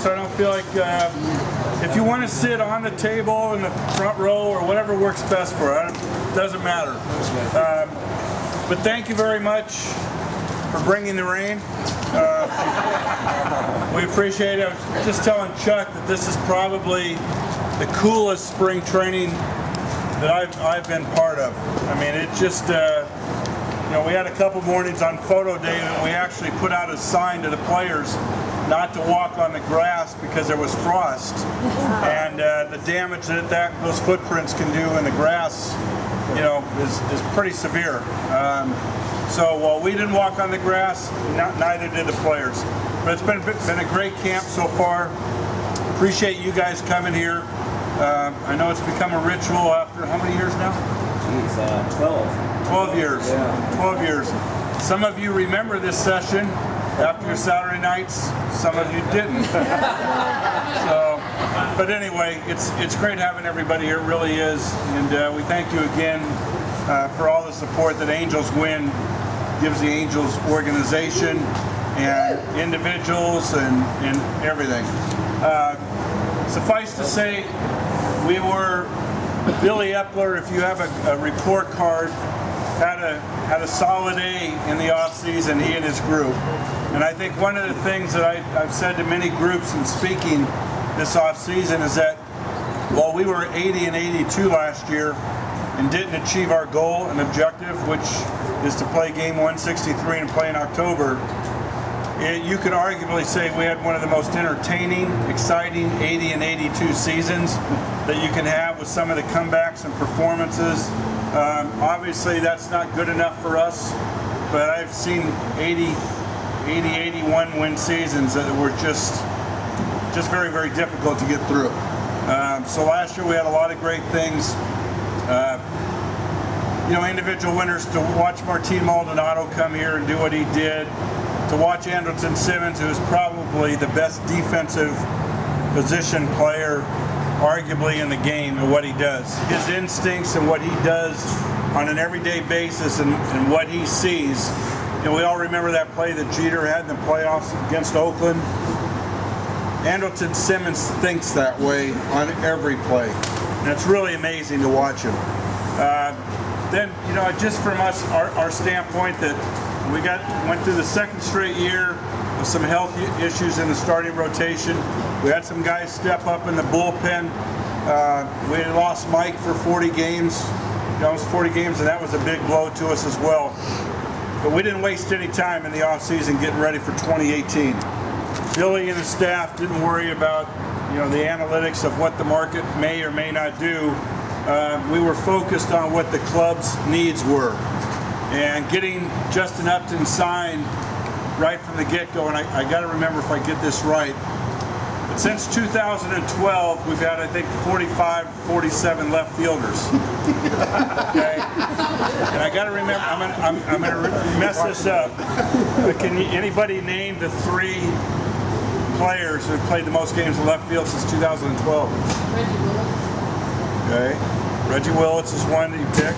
so I don't feel like if you want to sit on the table in the front row or whatever works best for you, it doesn't matter. But thank you very much for bringing the rain. We appreciate it. I was just telling Chuck that this is probably the coolest spring training that I've been part of. I mean, it just, we had a couple mornings on photo day that we actually put out a sign to the players not to walk on the grass because there was frost, and the damage that those footprints can do in the grass, is pretty severe. So while we didn't walk on the grass, neither did the players. But it's been a great camp so far. Appreciate you guys coming here. I know it's become a ritual after how many years now? Jeez, 12. 12 years. Yeah. 12 years. Some of you remember this session after your Saturday nights. Some of you didn't. But anyway, it's great having everybody here. It really is. And we thank you again for all the support that Angels Win gives the Angels organization and individuals and everything. Suffice to say, Billy Epler, if you have a report card, had a solid A in the off-season, he and his group. And I think one of the things that I've said to many groups in speaking this off-season is that while we were 80 and 82 last year and didn't achieve our goal and objective, which is to play game 163 and play in October, you could arguably say we had one of the most entertaining, exciting 80 and 82 seasons that you can have with some of the comebacks and performances. Obviously that's not good enough for us, but I've seen 81 win seasons that were just very, very difficult to get through. So last year we had a lot of great things. Individual winners, to watch Martin Maldonado come here and do what he did, to watch Andrelton Simmons, who is probably the best defensive position player arguably in the game, and what he does. His instincts and what he does on an everyday basis and what he sees. We all remember that play that Jeter had in the playoffs against Oakland. Andrelton Simmons thinks that way on every play, and it's really amazing to watch him. Then, just from us, our standpoint, that went through the second straight year with some health issues in the starting rotation. We had some guys step up in the bullpen. We had lost Mike for 40 games, almost 40 games, and that was a big blow to us as well. But we didn't waste any time in the offseason getting ready for 2018. Billy and his staff didn't worry about the analytics of what the market may or may not do. We were focused on what the club's needs were. And getting Justin Upton signed right from the get-go, and I got to remember if I get this right, but since 2012, we've had, I think, 45, 47 left fielders. Okay? And I got to remember, I'm going to mess this up, but can anybody name the 3 players who have played the most games in left field since 2012? Okay. Reggie Willits is one that you pick.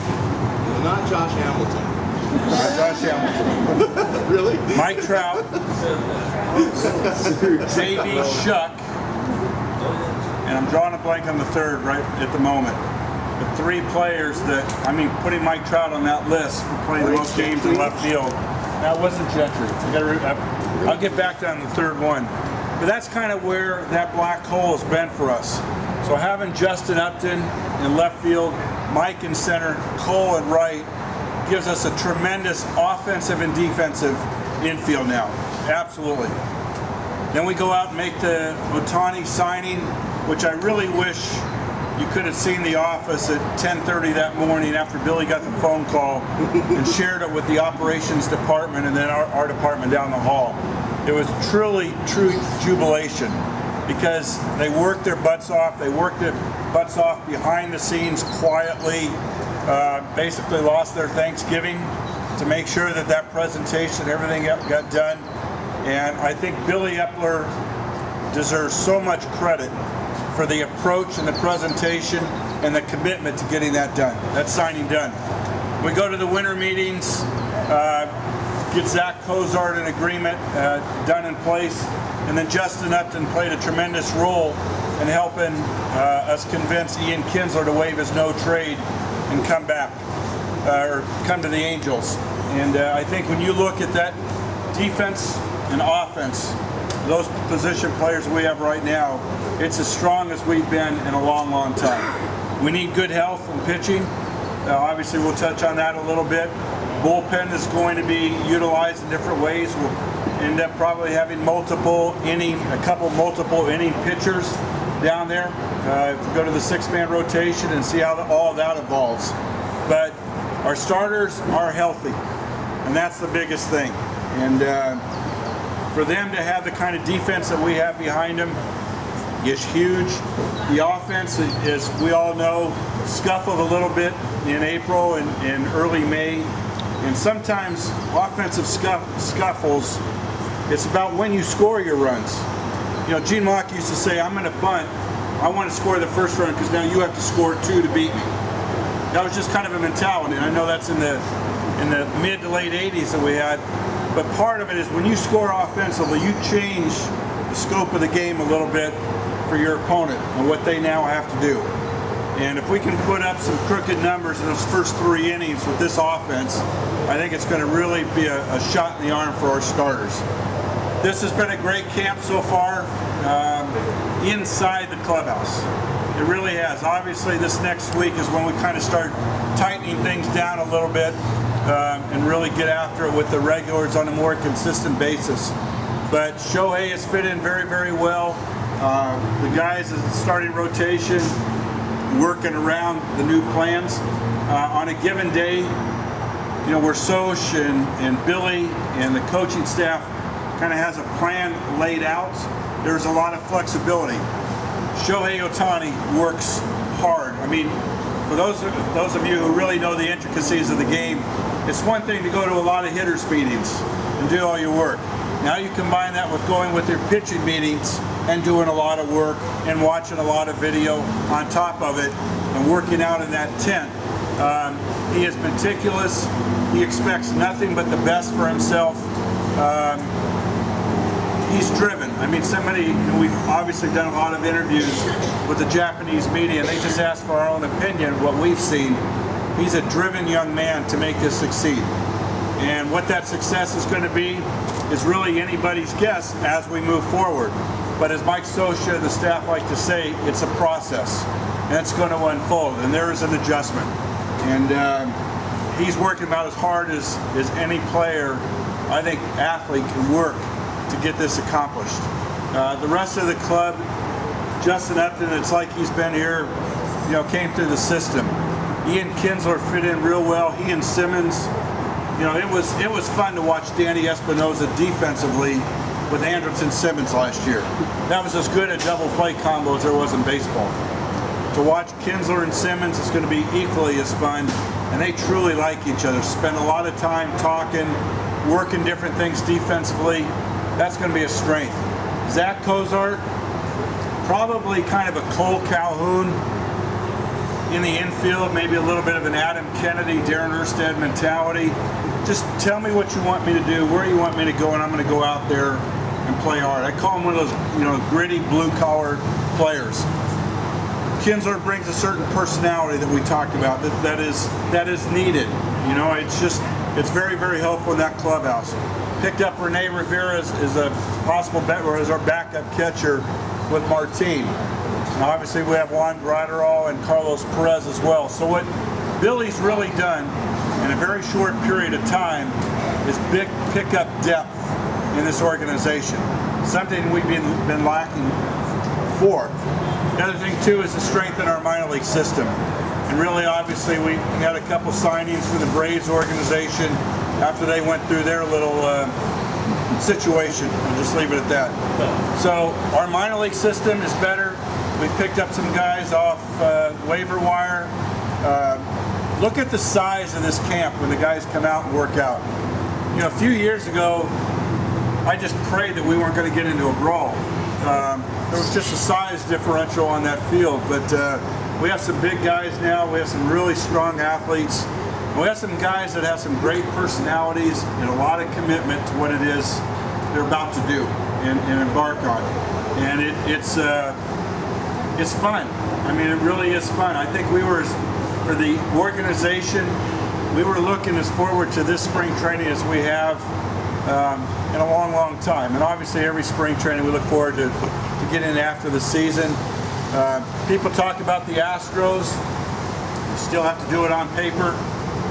Not Josh Hamilton. Not Josh Hamilton. Really? Mike Trout. J.B. Shuck. And I'm drawing a blank on the third right at the moment. The 3 players that, putting Mike Trout on that list for playing the most games in left field. That wasn't Gentry. I'll get back to on the third one. But that's kind of where that black hole has been for us. So having Justin Upton in left field, Mike in center, Cole at right, gives us a tremendous offensive and defensive infield now. Absolutely. Then we go out and make the Ohtani signing, which I really wish you could have seen the office at 10:30 that morning after Billy got the phone call and shared it with the operations department and then our department down the hall. It was truly, true jubilation because they worked their butts off. They worked their butts off behind the scenes quietly, basically lost their Thanksgiving to make sure that that presentation, everything got done. And I think Billy Epler deserves so much credit for the approach and the presentation and the commitment to getting that done, that signing done. We go to the winter meetings. get Zach Cozart an agreement done in place. And then Justin Upton played a tremendous role in helping us convince Ian Kinsler to waive his no trade and come back, or come to the Angels. And I think when you look at that defense and offense, those position players we have right now, it's as strong as we've been in a long, long time. We need good health and pitching. Obviously, we'll touch on that a little bit. Bullpen is going to be utilized in different ways. We'll end up probably having a couple multiple inning pitchers down there. If we go to the 6-man rotation and see how all that evolves. But our starters are healthy, and that's the biggest thing. And for them to have the kind of defense that we have behind them is huge. The offense, as we all know, scuffled a little bit in April and early May. And sometimes offensive scuffles, it's about when you score your runs. You know, Gene Mock used to say, I'm going to bunt. I want to score the first run because now you have to score 2 to beat me. That was just kind of a mentality. And I know that's in the mid to late 80s that we had. But part of it is when you score offensively, you change the scope of the game a little bit for your opponent and what they now have to do. And if we can put up some crooked numbers in those first 3 innings with this offense, I think it's going to really be a shot in the arm for our starters. This has been a great camp so far inside the clubhouse. It really has. Obviously, this next week is when we kind of start tightening things down a little bit and really get after it with the regulars on a more consistent basis. But Shohei has fit in very, very well. The guys in the starting rotation working around the new plans. On a given day, you know, where Soch and Billy and the coaching staff kind of has a plan laid out, there's a lot of flexibility. Shohei Ohtani works hard. I mean, for those of you who really know the intricacies of the game, it's one thing to go to a lot of hitters meetings and do all your work. Now you combine that with going with your pitching meetings and doing a lot of work and watching a lot of video on top of it and working out in that tent. He is meticulous. He expects nothing but the best for himself. He's driven. I mean, we've obviously done a lot of interviews with the Japanese media, and they just ask for our own opinion, what we've seen. He's a driven young man to make this succeed. And what that success is going to be is really anybody's guess as we move forward. But as Mike Scioscia and the staff like to say, it's a process, and it's going to unfold, and there is an adjustment. And he's working about as hard as any player, I think, athlete can work to get this accomplished. The rest of the club, Justin Upton, it's like he's been here, you know, came through the system. Ian Kinsler fit in real well. He and Simmons, you know, it was fun to watch Danny Espinosa defensively with Andrelton Simmons last year. That was as good a double play combo as there was in baseball. To watch Kinsler and Simmons is going to be equally as fun, and they truly like each other. Spend a lot of time talking, working different things defensively. That's going to be a strength. Zach Cozart, probably kind of a Cole Calhoun in the infield, maybe a little bit of an Adam Kennedy, Darren Erstad mentality. Just tell me what you want me to do, where you want me to go, and I'm going to go out there and play hard. I call him one of those, you know, gritty, blue-collar players. Kinsler brings a certain personality that we talked about that is needed. You know, it's very, very helpful in that clubhouse. Picked up Rene Rivera as a possible bet, or as our backup catcher with Martin. Now, obviously, we have Juan Graterol and Carlos Perez as well. So what Billy's really done in a very short period of time is pick up depth in this organization. Something we've been lacking for. The other thing, too, is to strengthen our minor league system. And really, obviously, we had a couple signings for the Braves organization after they went through their little situation. I'll just leave it at that. So our minor league system is better. We've picked up some guys off waiver wire. Look at the size of this camp when the guys come out and work out. You know, a few years ago, I just prayed that we weren't going to get into a brawl. There was just a size differential on that field, but we have some big guys now. We have some really strong athletes. We have some guys that have some great personalities and a lot of commitment to what it is they're about to do and embark on. And it's fun. I mean, it really is fun. I think we were, for the organization, we were looking as forward to this spring training as we have in a long, long time. And obviously every spring training we look forward to getting after the season. People talk about the Astros. You still have to do it on paper.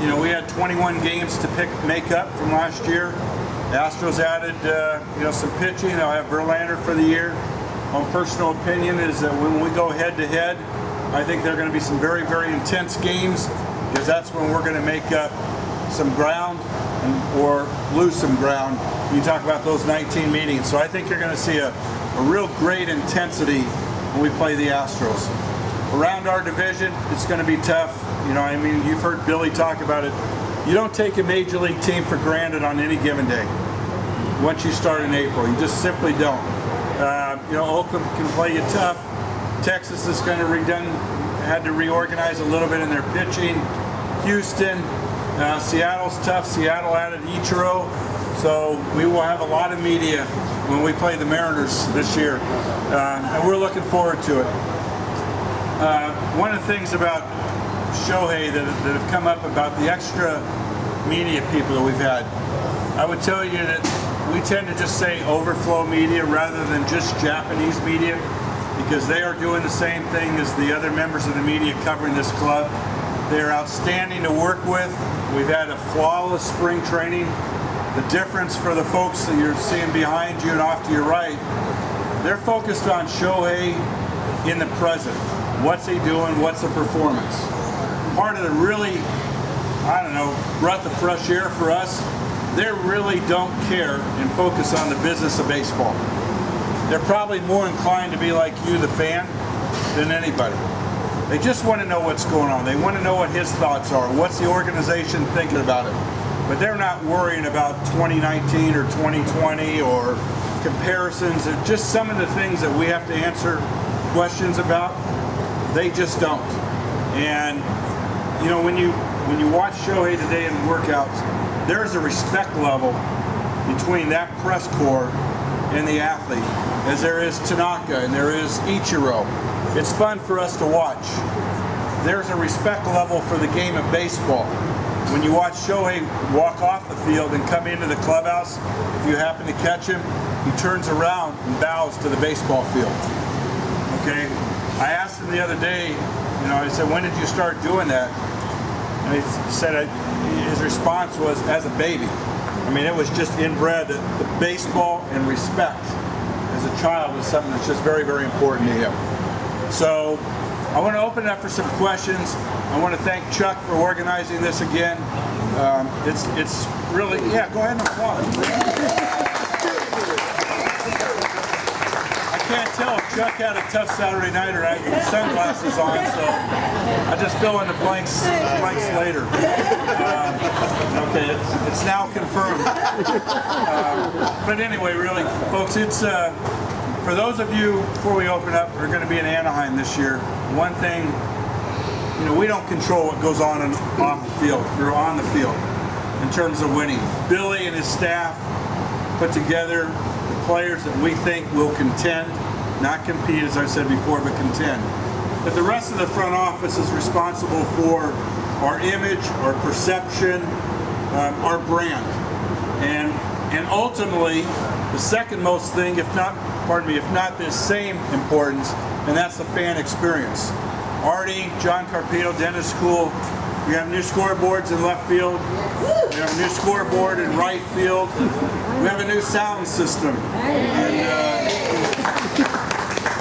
You know, we had 21 games to make up from last year. The Astros added some pitching. They'll have Verlander for the year. My personal opinion is that when we go head to head, I think there are going to be some very, very intense games, because that's when we're going to make up some ground or lose some ground. You talk about those 19 meetings. So I think you're going to see a real great intensity when we play the Astros. Around our division, it's going to be tough. You know, I mean, you've heard Billy talk about it. You don't take a major league team for granted on any given day. Once you start in April, you just simply don't. Oakland can play you tough. Texas is going to had to reorganize a little bit in their pitching. Houston, Seattle's tough. Seattle added Ichiro, so we will have a lot of media when we play the Mariners this year, and we're looking forward to it. One of the things about Shohei that have come up about the extra media people that we've had, I would tell you that we tend to just say overflow media rather than just Japanese media, because they are doing the same thing as the other members of the media covering this club. They're outstanding to work with. We've had a flawless spring training. The difference for the folks that you're seeing behind you and off to your right, they're focused on Shohei in the present. What's he doing? What's the performance? Part of the really, breath of fresh air for us, they really don't care and focus on the business of baseball. They're probably more inclined to be like you, the fan, than anybody. They just want to know what's going on. They want to know what his thoughts are. What's the organization thinking about it? But they're not worrying about 2019 or 2020 or comparisons. They're just some of the things that we have to answer questions about. They just don't. And when you watch Shohei today in workouts, there's a respect level between that press corps and the athlete, as there is Tanaka and there is Ichiro. It's fun for us to watch. There's a respect level for the game of baseball. When you watch Shohei walk off the field and come into the clubhouse, if you happen to catch him, he turns around and bows to the baseball field. Okay? I asked him the other day, I said, when did you start doing that? And he said his response was, as a baby. I mean, it was just inbred. The baseball and respect as a child is something that's just very, very important to him. So I want to open it up for some questions. I want to thank Chuck for organizing this again. It's really, go ahead and applaud. I can't tell if Chuck had a tough Saturday night or not with his sunglasses on, so I just fill in the blanks later. Okay, it's now confirmed. But anyway, really, folks, it's for those of you, before we open up, we're going to be in Anaheim this year. One thing, we don't control what goes on and off the field or on the field in terms of winning. Billy and his staff put together players that we think will contend, not compete, as I've said before, but contend. But the rest of the front office is responsible for our image, our perception, our brand. And ultimately, the second most thing, if not the same importance, and that's the fan experience. Artie, John Carpino, Dennis School, we have new scoreboards in left field. We have a new scoreboard in right field. We have a new sound system.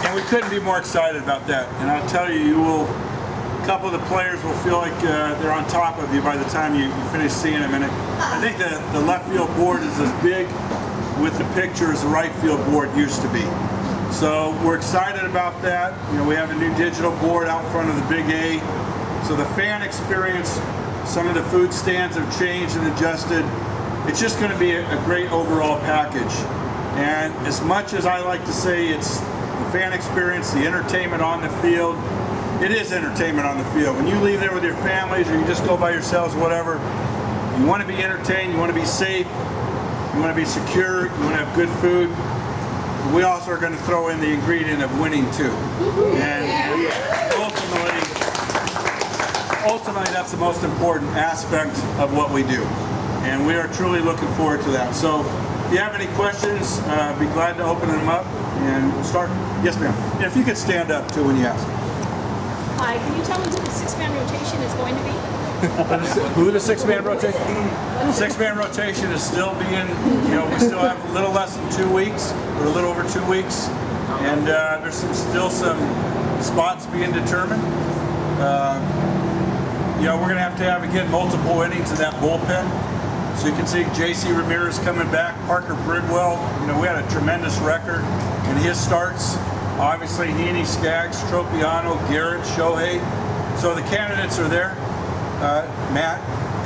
And we couldn't be more excited about that. And I'll tell you, a couple of the players will feel like they're on top of you by the time you finish seeing them. And I think the left field board is as big with the picture as the right field board used to be. So we're excited about that. We have a new digital board out front of the Big A. So the fan experience, some of the food stands have changed and adjusted. It's just going to be a great overall package. And as much as I like to say it's the fan experience, the entertainment on the field, it is entertainment on the field. When you leave there with your families or you just go by yourselves, whatever, you want to be entertained, you want to be safe, you want to be secure, you want to have good food. We also are going to throw in the ingredient of winning too. And ultimately that's the most important aspect of what we do. And we are truly looking forward to that. So if you have any questions, be glad to open them up and start. Yes, ma'am. And if you could stand up too when you ask. Hi, can you tell me who the six-man rotation is going to be? Who the six-man rotation? Six-man rotation is still being, we still have a little less than 2 weeks, or a little over 2 weeks, and there's still some spots being determined. We're going to have again multiple innings in that bullpen. So you can see J.C. Ramirez coming back, Parker Bridwell. We had a tremendous record in his starts. Obviously, Heaney, Skaggs, Tropiano, Garrett, Shohei. So the candidates are there. Matt,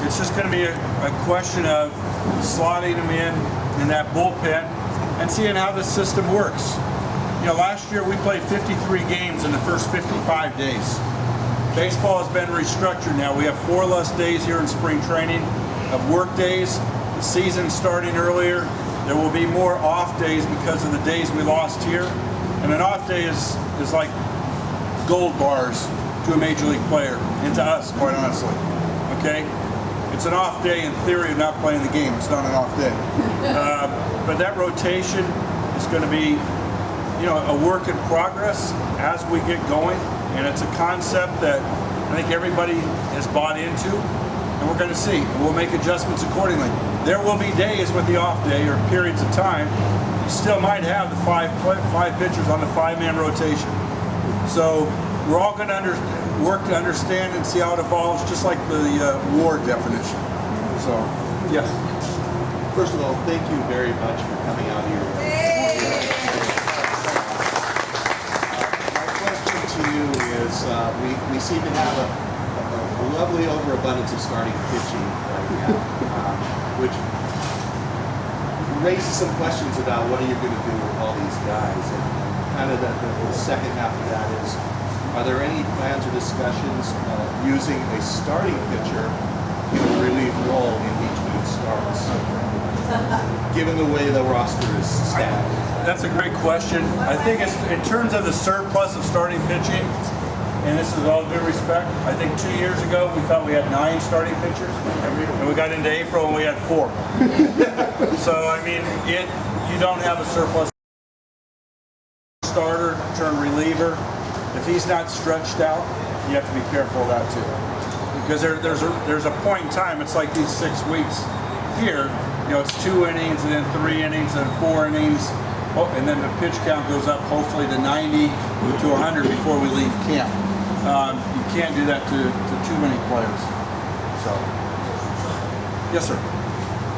it's just going to be a question of slotting them in that bullpen and seeing how this system works. Last year we played 53 games in the first 55 days. Baseball has been restructured now. We have 4 less days here in spring training of work days. The season starting earlier. There will be more off days because of the days we lost here. And an off day is like gold bars to a major league player, and to us, quite honestly. Okay? It's an off day in theory of not playing the game. It's not an off day. But that rotation is going to be, a work in progress as we get going, and it's a concept that I think everybody has bought into, and we're going to see. And we'll make adjustments accordingly. There will be days with the off day or periods of time. You still might have the five pitchers on the 5-man rotation. So we're all going to work to understand and see how it evolves, just like the WAR definition. So, yes. First of all, thank you very much for coming out here. My question to you is, we seem to have a lovely overabundance of starting pitching right now, which raises some questions about what are you going to do with all these guys. And kind of the second half of that is, are there any plans or discussions using a starting pitcher in a relief role in between starts, given the way the roster is stacked? That's a great question. I think it's, in terms of the surplus of starting pitching, and this is all due respect, I think 2 years ago we thought we had 9 starting pitchers, and we got into April and we had 4. So I mean, you don't have a surplus starter turned reliever. If he's not stretched out, you have to be careful of that too, because there's a point in time. It's like these 6 weeks here. It's 2 innings and then 3 innings and 4 innings. Oh, and then the pitch count goes up hopefully to 90 to 100 before we leave camp. You can't do that to too many players. So, yes, sir.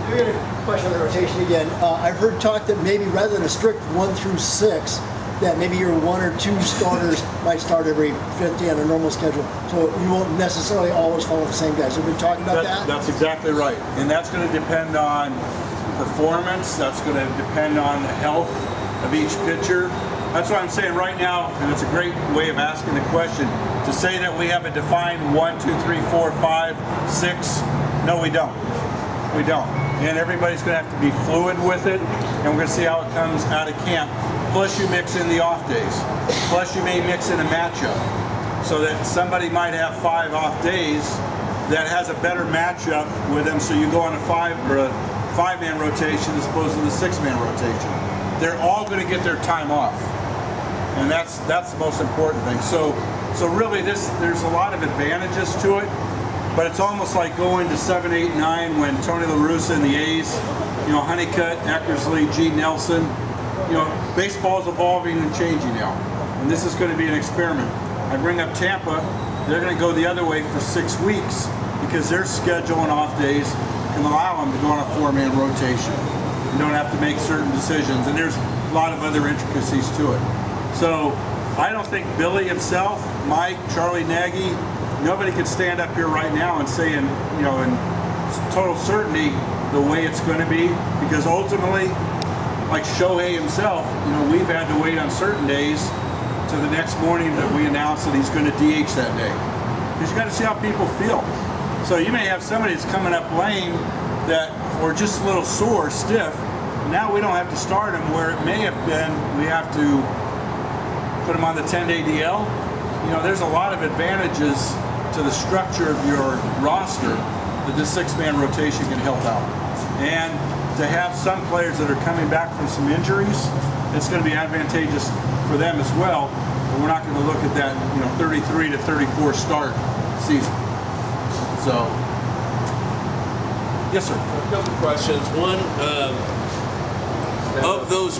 You're going to question on the rotation again. I've heard talk that maybe rather than a strict 1 through 6, that maybe your 1 or 2 starters might start every 5th day on a normal schedule. So you won't necessarily always follow the same guys. Have we been talking about that? That's exactly right. And that's going to depend on performance. That's going to depend on the health of each pitcher. That's what I'm saying right now, and it's a great way of asking the question, to say that we have a defined 1, 2, 3, 4, 5, 6. No, we don't. We don't. And everybody's going to have to be fluid with it, and we're going to see how it comes out of camp. Plus you mix in the off days. Plus you may mix in a matchup, so that somebody might have 5 off days that has a better matchup with them, so you go on a 5-man rotation as opposed to the 6-man rotation. They're all going to get their time off, and that's the most important thing. So really there's a lot of advantages to it, but it's almost like going to 7, 8, 9 when Tony La Russa and the A's, Honeycutt, Eckersley, G. Nelson, baseball's evolving and changing now, and this is going to be an experiment. I bring up Tampa, they're going to go the other way for 6 weeks because their schedule and off days can allow them to go on a 4-man rotation. You don't have to make certain decisions, and there's a lot of other intricacies to it. So I don't think Billy himself, Mike, Charlie Nagy, nobody could stand up here right now and say in total certainty the way it's going to be, because ultimately, like Shohei himself, we've had to wait on certain days to the next morning that we announced that he's going to DH that day. Because you got to see how people feel. So you may have somebody that's coming up lame that, or just a little sore, stiff. Now we don't have to start him where it may have been we have to put him on the 10-day DL. You know, there's a lot of advantages to the structure of your roster that this 6-man rotation can help out. And to have some players that are coming back from some injuries, it's going to be advantageous for them as well. But we're not going to look at that, 33 to 34 start season. So, yes, sir. A couple questions. One, of those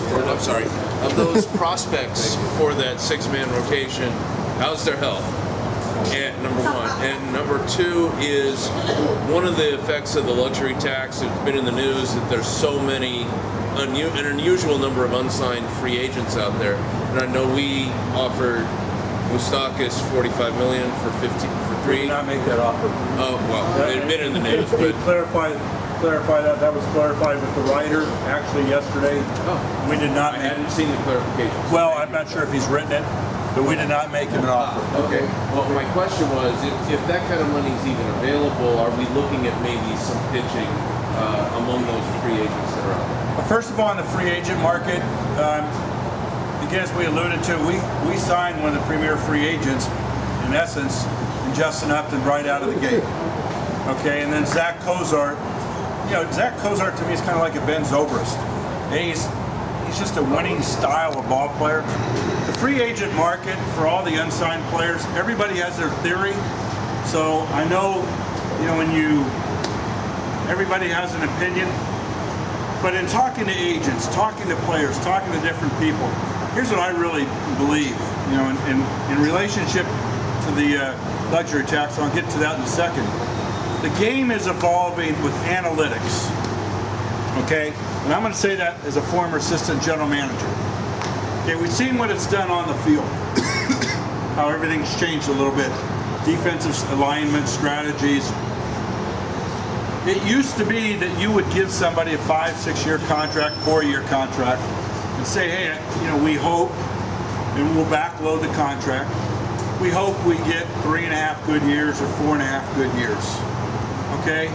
prospects for that 6-man rotation, how's their health? And number one. And number two is one of the effects of the luxury tax that's been in the news that there's so many, an unusual number of unsigned free agents out there. And I know we offered Moustakis $45 million for 3. Did not make that offer. Oh, well, it had been in the news, but clarify that. That was clarified with the writer actually yesterday. oh, We did not I make. hadn't seen the clarification. Well, I'm not sure if he's written it, but we did not make him an offer. Okay. Well, my question was, if that kind of money is even available, are we looking at maybe some pitching among those free agents that are out there? Well, first of all, in the free agent market, again, as we alluded to, we signed one of the premier free agents, in essence, in Justin Upton right out of the gate. Okay, and then Zach Cozart. Zach Cozart to me is kind of like a Ben Zobrist. He's just a winning style of ball player. The free agent market for all the unsigned players, everybody has their theory. So I know, everybody has an opinion. But in talking to agents, talking to players, talking to different people, here's what I really believe. In relationship to the luxury tax, I'll get to that in a second. The game is evolving with analytics, okay? And I'm going to say that as a former assistant general manager. Okay, we've seen what it's done on the field, how everything's changed a little bit. Defensive alignment, strategies. It used to be that you would give somebody a 5-6 year contract, 4-year contract, and say, hey, we hope, and we'll backload the contract, we hope we get 3.5 good years or 4.5 good years. Okay,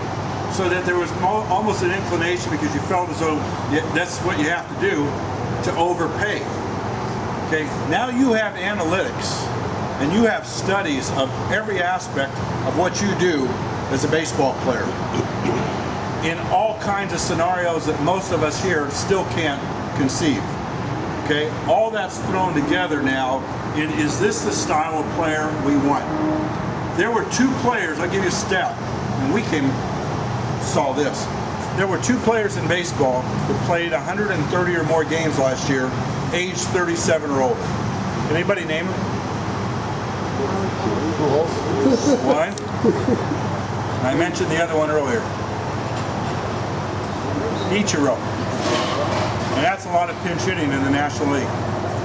so that there was almost an inclination because you felt as though that's what you have to do to overpay. Okay, now you have analytics and you have studies of every aspect of what you do as a baseball player in all kinds of scenarios that most of us here still can't conceive. Okay, all that's thrown together now, and is this the style of player we want? There were 2 players, I'll give you a stat. And we saw this. There were 2 players in baseball that played 130 or more games last year, age 37 or older. Can anybody name them? One. I mentioned the other one earlier. Ichiro. And that's a lot of pinch hitting in the National League.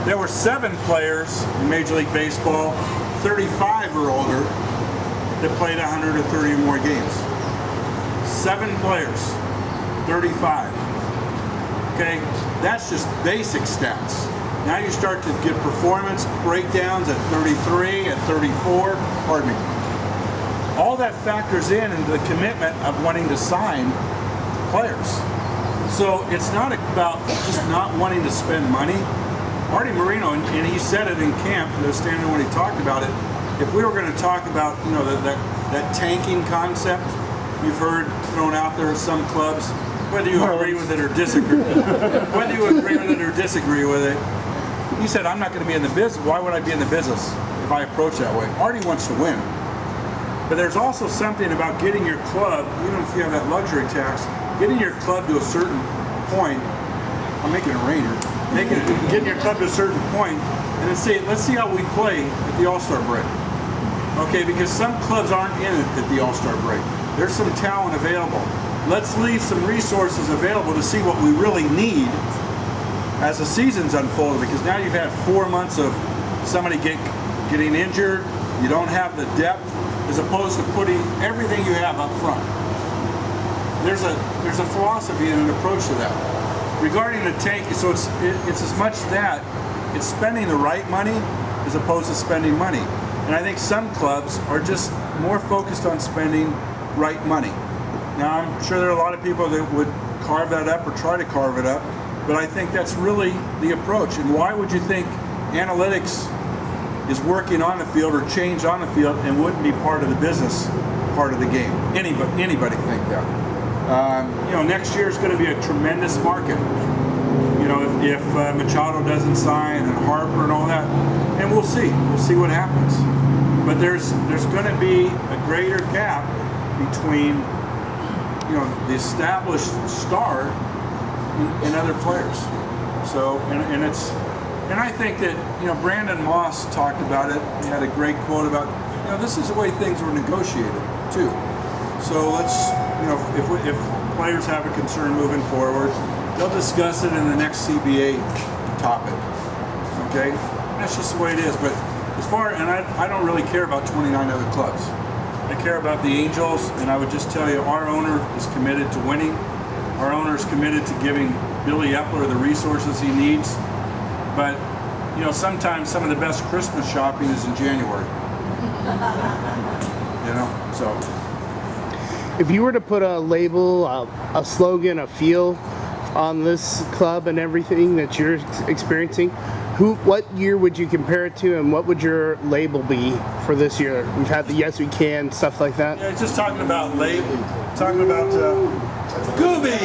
There were 7 players in Major League Baseball, 35 or older, that played 130 or more games. 7 players, 35. Okay, that's just basic stats. Now you start to get performance breakdowns at 33, at 34, pardon me. All that factors into the commitment of wanting to sign players. So it's not about just not wanting to spend money. Marty Marino, and he said it in camp, standing when he talked about it, if we were going to talk about, that tanking concept you've heard thrown out there at some clubs, whether you agree with it or disagree, with it, he said, I'm not going to be in the business. Why would I be in the business if I approach that way? Artie wants to win. But there's also something about getting your club, even if you have that luxury tax, getting your club to a certain point. I'm making it rain here. Getting your club to a certain point, and then say, let's see how we play at the All-Star break. Okay, because some clubs aren't in it at the All-Star break. There's some talent available. Let's leave some resources available to see what we really need as the season's unfolded, because now you've had 4 months of somebody getting injured, you don't have the depth, as opposed to putting everything you have up front. There's a philosophy and an approach to that. Regarding the tank, so it's as much that it's spending the right money, as opposed to spending money. And I think some clubs are just more focused on spending right money. Now, I'm sure there are a lot of people that would carve that up or try to carve it up, but I think that's really the approach. And why would you think analytics is working on the field or change on the field and wouldn't be part of the business part of the game? Anybody think that? Next year is going to be a tremendous market. If Machado doesn't sign and Harper and all that, and we'll see what happens. But there's going to be a greater gap between the established star and other players. So and I think that Brandon Moss talked about it. He had a great quote about this is the way things were negotiated too. So let's if players have a concern moving forward, they'll discuss it in the next CBA topic. Okay, that's just the way it is. But I don't really care about 29 other clubs. I care about the Angels, and I would just tell you, our owner is committed to winning. Our owner is committed to giving Billy Epler the resources he needs. But sometimes some of the best Christmas shopping is in January. So. If you were to put a label, a slogan, a feel on this club and everything that you're experiencing, what year would you compare it to, and what would your label be for this year? We've had the Yes We Can, stuff like that. Yeah, just talking about label, talking about Gooby.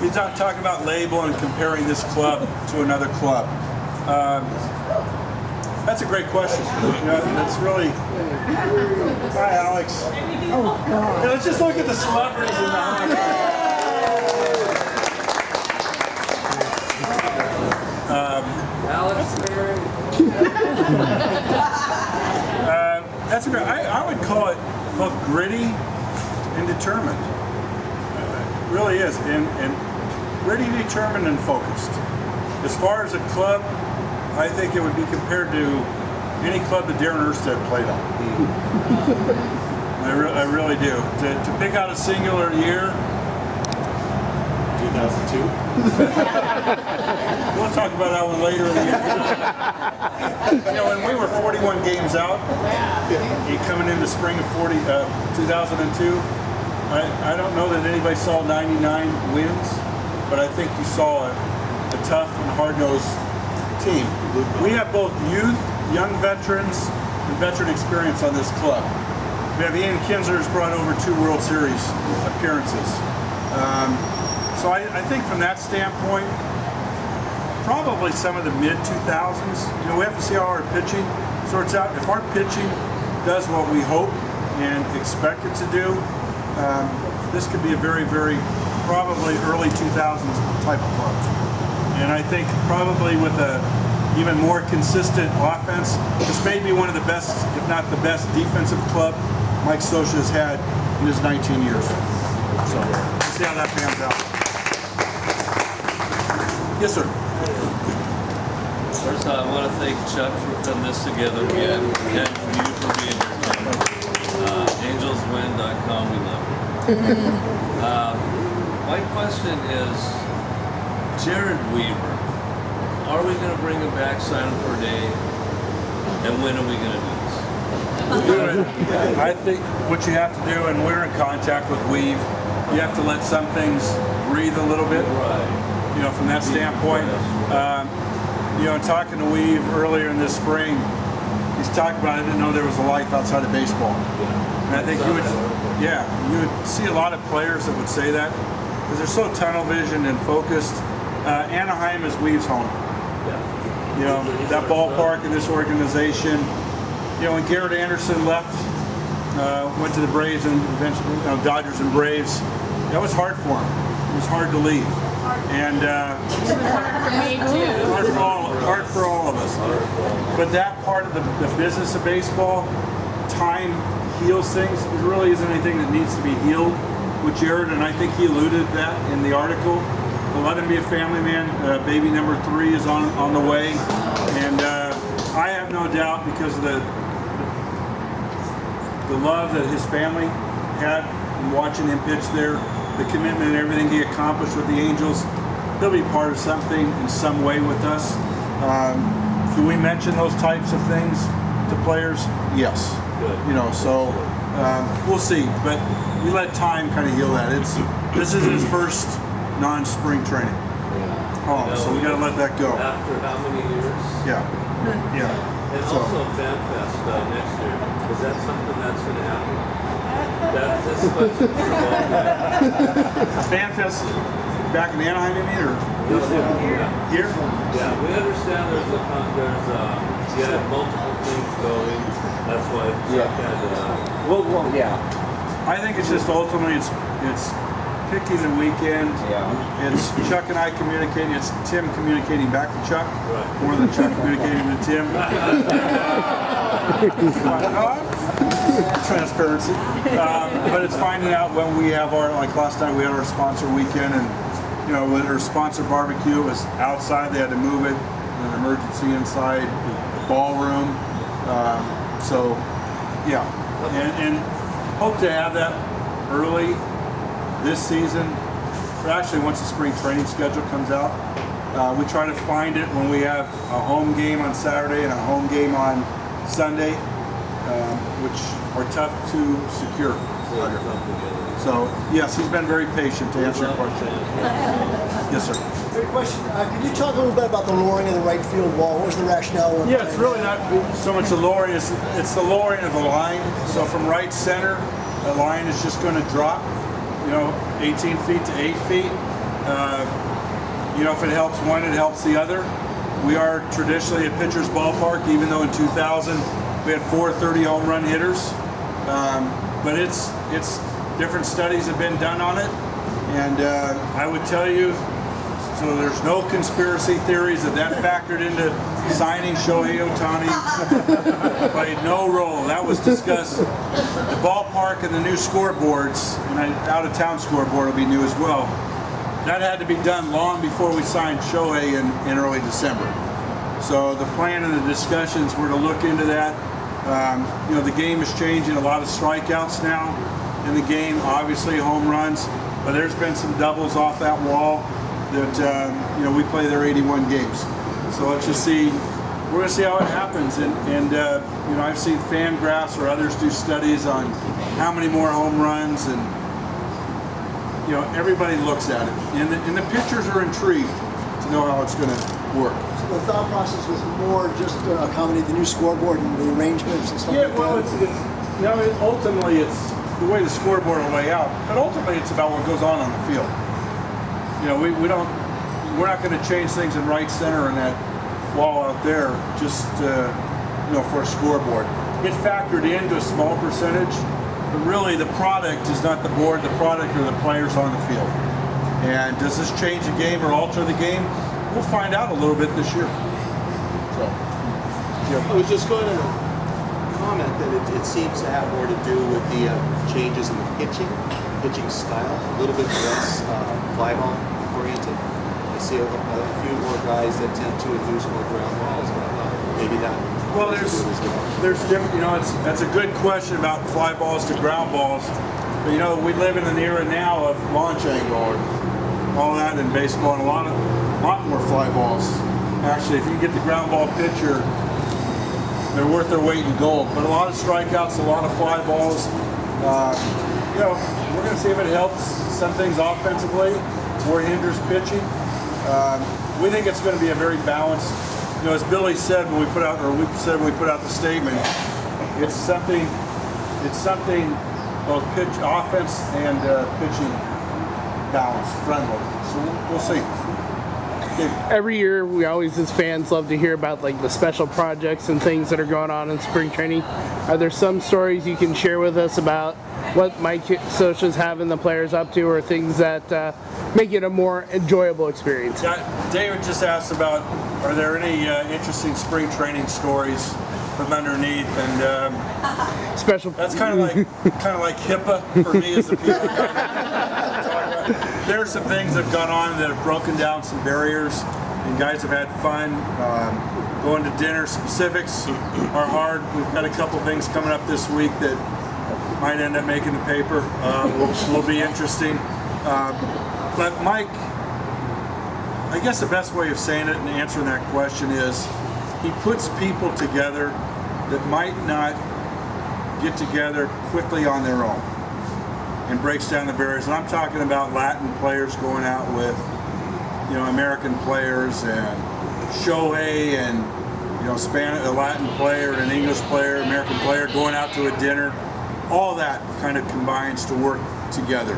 You're talking about label and comparing this club to another club. That's a great question. That's really. Hi, Alex. Oh, God. Let's just look at the celebrities in the house. That's a great. I would call it both gritty and determined. It really is, and gritty, determined, and focused. As far as a club, I think it would be compared to any club that Darren Erstad played on. I really do. To pick out a singular year. 2002. We'll talk about that one later in the year. When we were 41 games out, coming into spring of 2002, I don't know that anybody saw 99 wins, but I think you saw a tough and hard-nosed team. We have both youth, young veterans, and veteran experience on this club. We have Ian Kinsler who's brought over 2 World Series appearances. So I think from that standpoint, probably some of the mid-2000s. We have to see how our pitching sorts out. If our pitching does what we hope and expect it to do, this could be a very, very probably early 2000s type of club. And I think probably with a even more consistent offense, this may be one of the best, if not the best, defensive club Mike Scioscia has had in his 19 years. So we'll see how that pans out. Yes, sir. First, I want to thank Chuck for putting this together again, and for you for being here. Angelswin.com, we love you. My question is, Jared Weaver, are we going to bring him back, sign him for a day, and when are we going to do this? I think what you have to do, and we're in contact with Weave, you have to let some things breathe a little bit. Right. From that standpoint, talking to Weave earlier in this spring, he's talking about, I didn't know there was a life outside of baseball. And I think you would see a lot of players that would say that because they're so tunnel visioned and focused. Anaheim is Weave's home. That ballpark and this organization. When Garrett Anderson left, went to the Braves and eventually Dodgers and Braves, that was hard for him. It was hard to leave. And hard for all of us. But that part of the business of baseball, time heals things. There really isn't anything that needs to be healed with Jared, and I think he alluded to that in the article. But let him be a family man. Baby number 3 is on the way, and I have no doubt because of the love that his family had in watching him pitch there, the commitment and everything he accomplished with the Angels, he'll be part of something in some way with us. Do we mention those types of things to players? Yes. Good. You know, so we'll see. But we let time kind of heal that. This is his first non-spring training. Oh, so we got to let that go. After how many years? Yeah. Yeah. And So- also FanFest next year. Is that something that's going to happen? This question for both. FanFest back in Anaheim, you mean, or Yeah. here? Yeah, we understand you had multiple things going. That's why Chuck had. Well, yeah. I think it's just ultimately it's picking the weekend. Yeah. It's Chuck and I communicating. It's Tim communicating back to Chuck Right. more than Chuck communicating to Tim. Transparency. But it's finding out when we have our, like last time we had our sponsor weekend, and you know, with our sponsor barbecue, it was outside. They had to move it, an emergency inside ballroom. So yeah, and hope to have that early this season. But actually, once the spring training schedule comes out, we try to find it when we have a home game on Saturday and a home game on Sunday, which are tough to secure. So yes, he's been very patient to answer your question. Yes, sir. Great question. Could you talk a little bit about the lowering of the right field wall? What was the rationale? Yeah, it's really not so much the lowering, it's the lowering of the line. So from right center, the line is just going to drop, you know, 18 feet to 8 feet. You know, if it helps one, it helps the other. We are traditionally a pitcher's ballpark, even though in 2000 we had 4 30 home run hitters. But it's different studies have been done on it, and I would tell you, so there's no conspiracy theories that factored into signing Shohei Ohtani. Played no role. That was discussed. The ballpark and the new scoreboards, and an out-of-town scoreboard will be new as well. That had to be done long before we signed Shohei in early December. So the plan and the discussions were to look into that. You know, the game is changing. A lot of strikeouts now in the game. Obviously, home runs, but there's been some doubles off that wall. That you know, we play their 81 games. So let's just see. We're going to see how it happens. And you know, I've seen Fangraphs or others do studies on how many more home runs, and you know, everybody looks at it, and the pitchers are intrigued to know how it's going to work. So the thought process was more just to accommodate the new scoreboard and the arrangements and stuff Yeah, like well, that. it's you know, ultimately it's the way the scoreboard will lay out, but ultimately it's about what goes on the field. You know, we're not going to change things in right center and that wall out there just you know, for a scoreboard. It factored into a small percentage, but really the product is not the board. The product are the players on the field. And does this change the game or alter the game? We'll find out a little bit this year. So, I was just going to comment that it seems to have more to do with the changes in the pitching style, a little bit less fly ball oriented. I see a few more guys that tend to induce more ground balls. Maybe that. well, there's different. You know, that's a good question about fly balls to ground balls. But you know, we live in an era now of launch angle and all that in baseball, and a lot more fly balls. Actually, if you get the ground ball pitcher, they're worth their weight in gold. But a lot of strikeouts, a lot of fly balls. You know, we're going to see if it helps some things offensively or hinders pitching. We think it's going to be a very balanced. You know, as Billy said when we put out, or we said when we put out the statement, it's something both pitch, offense, and pitching balanced, friendly. So we'll see. Every year, we always, as fans, love to hear about like the special projects and things that are going on in spring training. Are there some stories you can share with us about what Mike Scioscia's having the players up to, or things that make it a more enjoyable experience? David just asked about, are there any interesting spring training stories from underneath? And Special. that's kind of like HIPAA for me as the people. There are some things that have gone on that have broken down some barriers, and guys have had fun. Going to dinner. Specifics are hard. We've got a couple things coming up this week that might end up making the paper. Will be interesting. But Mike I guess the best way of saying it and answering that question is he puts people together that might not get together quickly on their own and breaks down the barriers. And I'm talking about Latin players going out with, American players, and Shohei, and a Latin player and an English player, American player going out to a dinner. All that kind of combines to work together.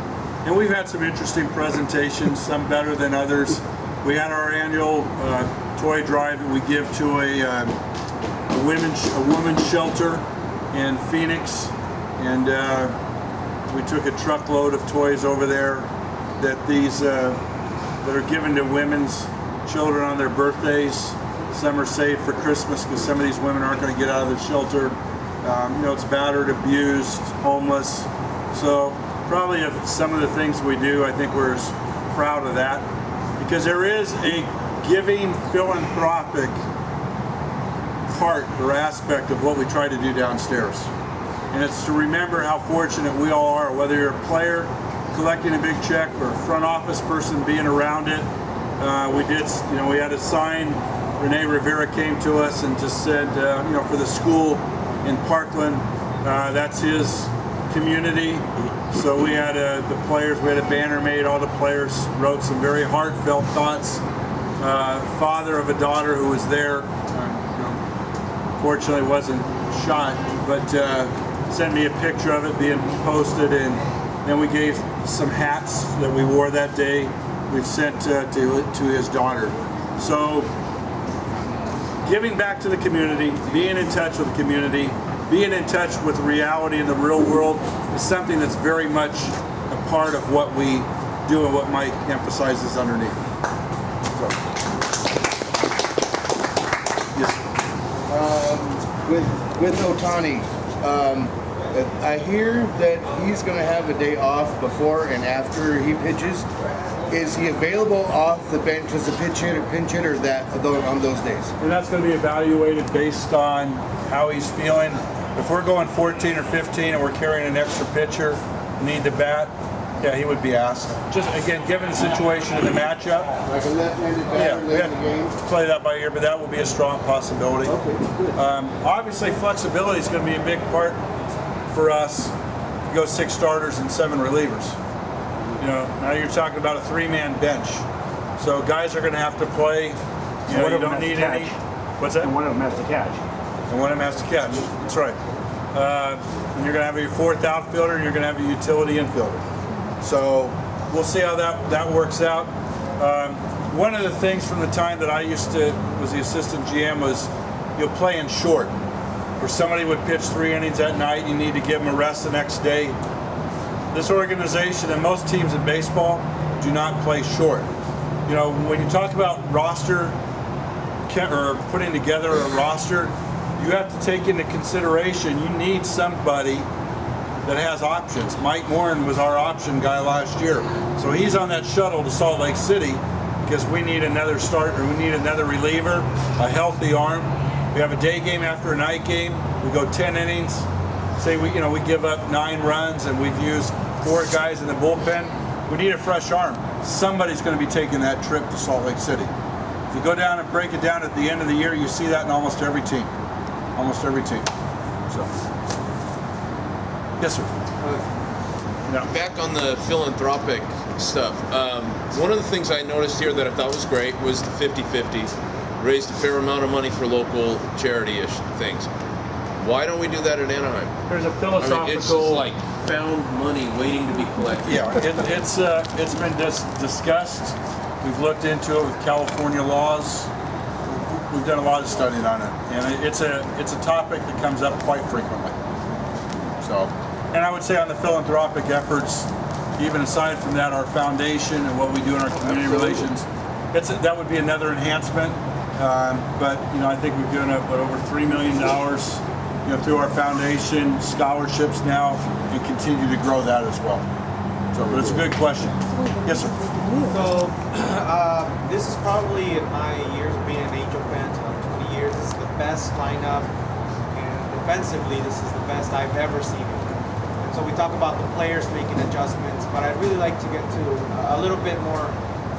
And we've had some interesting presentations, some better than others. We had our annual toy drive that we give to a women's shelter in Phoenix, and we took a truckload of toys over there that that are given to women's children on their birthdays. Some are saved for Christmas because some of these women aren't going to get out of the shelter. It's battered, abused, homeless. So probably of some of the things we do, I think we're as proud of that, because there is a giving, philanthropic part or aspect of what we try to do downstairs. And it's to remember how fortunate we all are, whether you're a player collecting a big check or a front office person being around it. We had a sign. Rene Rivera came to us and just said, for the school in Parkland, that's his community. So we had the players, we had a banner made, all the players wrote some very heartfelt thoughts. Father of a daughter who was there, fortunately wasn't shot, but sent me a picture of it being posted, and then we gave some hats that we wore that day. We've sent to his daughter. So giving back to the community, being in touch with the community, being in touch with reality in the real world is something that's very much a part of what we do and what Mike emphasizes underneath. So. Yes. With Otani, I hear that he's going to have a day off before and after he pitches. Is he available off the bench as a pinch hitter on those days? And that's going to be evaluated based on how he's feeling. If we're going 14 or 15 and we're carrying an extra pitcher, need the bat, yeah, he would be asked. Just again, given the situation in the matchup, Like a left-handed batter late in the game? play that by ear, but that will be a strong possibility. Okay, good. Obviously, flexibility is going to be a big part for us. If you go 6 starters and 7 relievers. Now you're talking about a 3-man bench. So guys are going to have to play. You don't need any. What's that? And one of them has to catch. And one of them has to catch. That's right. And you're going to have your 4th outfielder, and you're going to have a utility infielder. So we'll see how that works out. One of the things from the time that I was the assistant GM was you'll play in short, where somebody would pitch 3 innings at night. You need to give them a rest the next day. This organization and most teams in baseball do not play short. When you talk about roster or putting together a roster, you have to take into consideration you need somebody that has options. Mike Morin was our option guy last year. So he's on that shuttle to Salt Lake City because we need another starter, we need another reliever, a healthy arm. We have a day game after a night game. We go 10 innings. Say we give up 9 runs and we've used 4 guys in the bullpen. We need a fresh arm. Somebody's going to be taking that trip to Salt Lake City. If you go down and break it down at the end of the year, you see that in almost every team. Almost every team. So, yes, sir. Back on the philanthropic stuff, one of the things I noticed here that I thought was great was the 50-50. Raised a fair amount of money for local charity-ish things. Why don't we do that in Anaheim? There's a philosophical. It's just like found money waiting to be collected. Yeah, it's been discussed. We've looked into it with California laws. We've done a lot of studying on it, and it's a topic that comes up quite frequently. So, and I would say on the philanthropic efforts, even aside from that, our foundation and what we do in our community relations, that would be another enhancement. But I think we've given up over $3 million. Through our foundation, scholarships now, and continue to grow that as well. So, but it's a good question. Yes, sir. So, this is probably in my years of being an Angel fan, about 20 years. This is the best lineup, and defensively, this is the best I've ever seen it. And so we talk about the players making adjustments, but I'd really like to get to a little bit more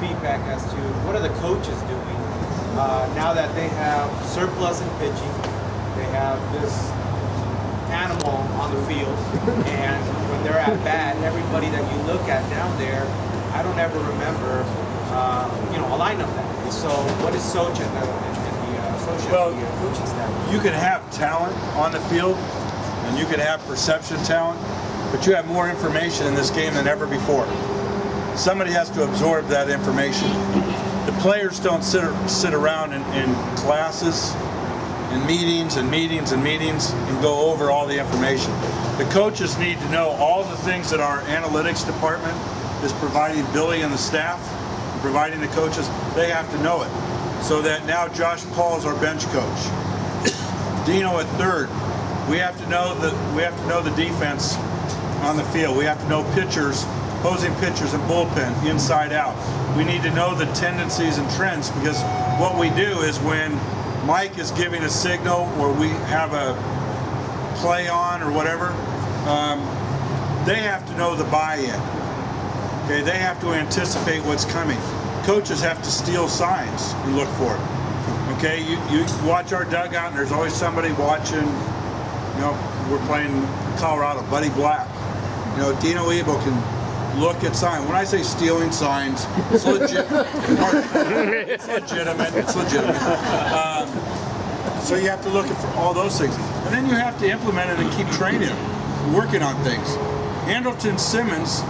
feedback as to what are the coaches doing now that they have surplus in pitching, they have this animal on the field, and when they're at bat, everybody that you look at down there, I don't ever remember, a lineup that way. So what is Soch and the coaching staff? You can have talent on the field, and you can have perception talent, but you have more information in this game than ever before. Somebody has to absorb that information. The players don't sit around in classes, in meetings and go over all the information. The coaches need to know all the things that our analytics department is providing Billy and the staff, providing the coaches. They have to know it. So that now Josh Paul is our bench coach. Dino at third. We have to know the defense on the field. We have to know pitchers, opposing pitchers and bullpen inside out. We need to know the tendencies and trends, because what we do is when Mike is giving a signal or we have a play on or whatever, they have to know the buy-in. Okay, they have to anticipate what's coming. Coaches have to steal signs and look for it. Okay, you watch our dugout and there's always somebody watching. We're playing Colorado, Buddy Black. Dino Ebel can look at signs. When I say stealing signs, it's legit. It's legitimate. So you have to look for all those things. And then you have to implement it and keep training them, working on things. Andrelton Simmons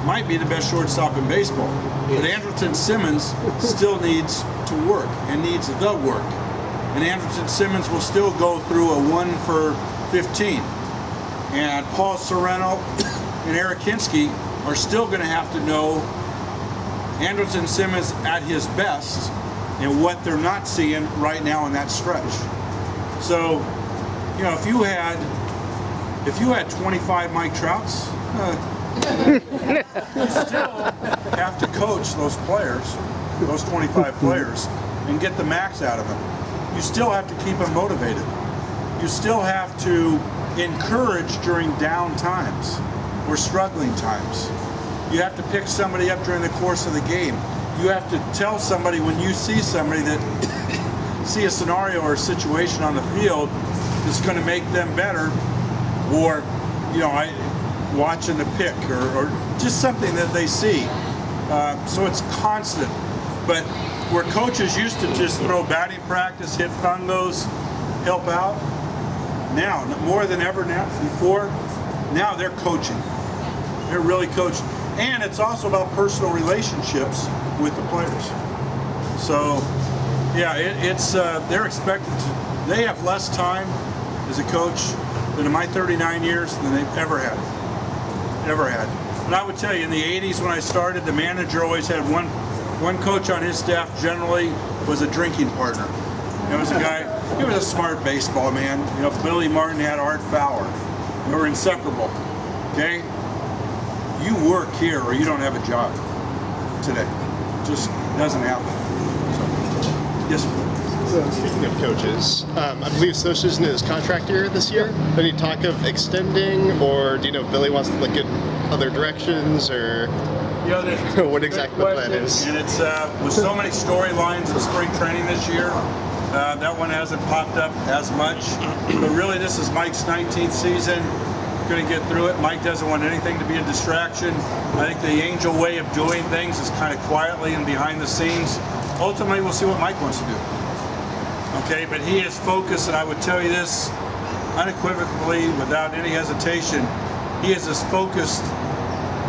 might be the best shortstop in baseball, but Andrelton Simmons still needs to work and needs the work. And Andrelton Simmons will still go through a 1 for 15. And Paul Sorrento and Eric Hinsky are still going to have to know Andrelton Simmons at his best and what they're not seeing right now in that stretch. So, if you had 25 Mike Trouts, you still have to coach those players, those 25 players, and get the max out of them. You still have to keep them motivated. You still have to encourage during down times or struggling times. You have to pick somebody up during the course of the game. You have to tell somebody when you see somebody that see a scenario or a situation on the field that's going to make them better, or watching the pick or just something that they see. So it's constant. But where coaches used to just throw batting practice, hit fungos, help out, now more than ever before, now they're coaching. They're really coaching. And it's also about personal relationships with the players. So, yeah, they're expected to, they have less time as a coach than in my 39 years than they've ever had. And I would tell you, in the 80s when I started, the manager always had one coach on his staff, generally was a drinking partner. It was a guy, he was a smart baseball man. Billy Martin had Art Fowler. They were inseparable. Okay? You work here or you don't have a job today. It just doesn't happen. So, yes, sir. So, speaking of coaches, I believe Soch is in his contract year this year. Any talk of extending, or do you know if Billy wants to look at other directions, or what exactly the plan is? And it's with so many storylines in spring training this year, that one hasn't popped up as much. But really, this is Mike's 19th season. Going to get through it. Mike doesn't want anything to be a distraction. I think the Angel way of doing things is kind of quietly and behind the scenes. Ultimately, we'll see what Mike wants to do. Okay, but he is focused, and I would tell you this unequivocally, without any hesitation, he is as focused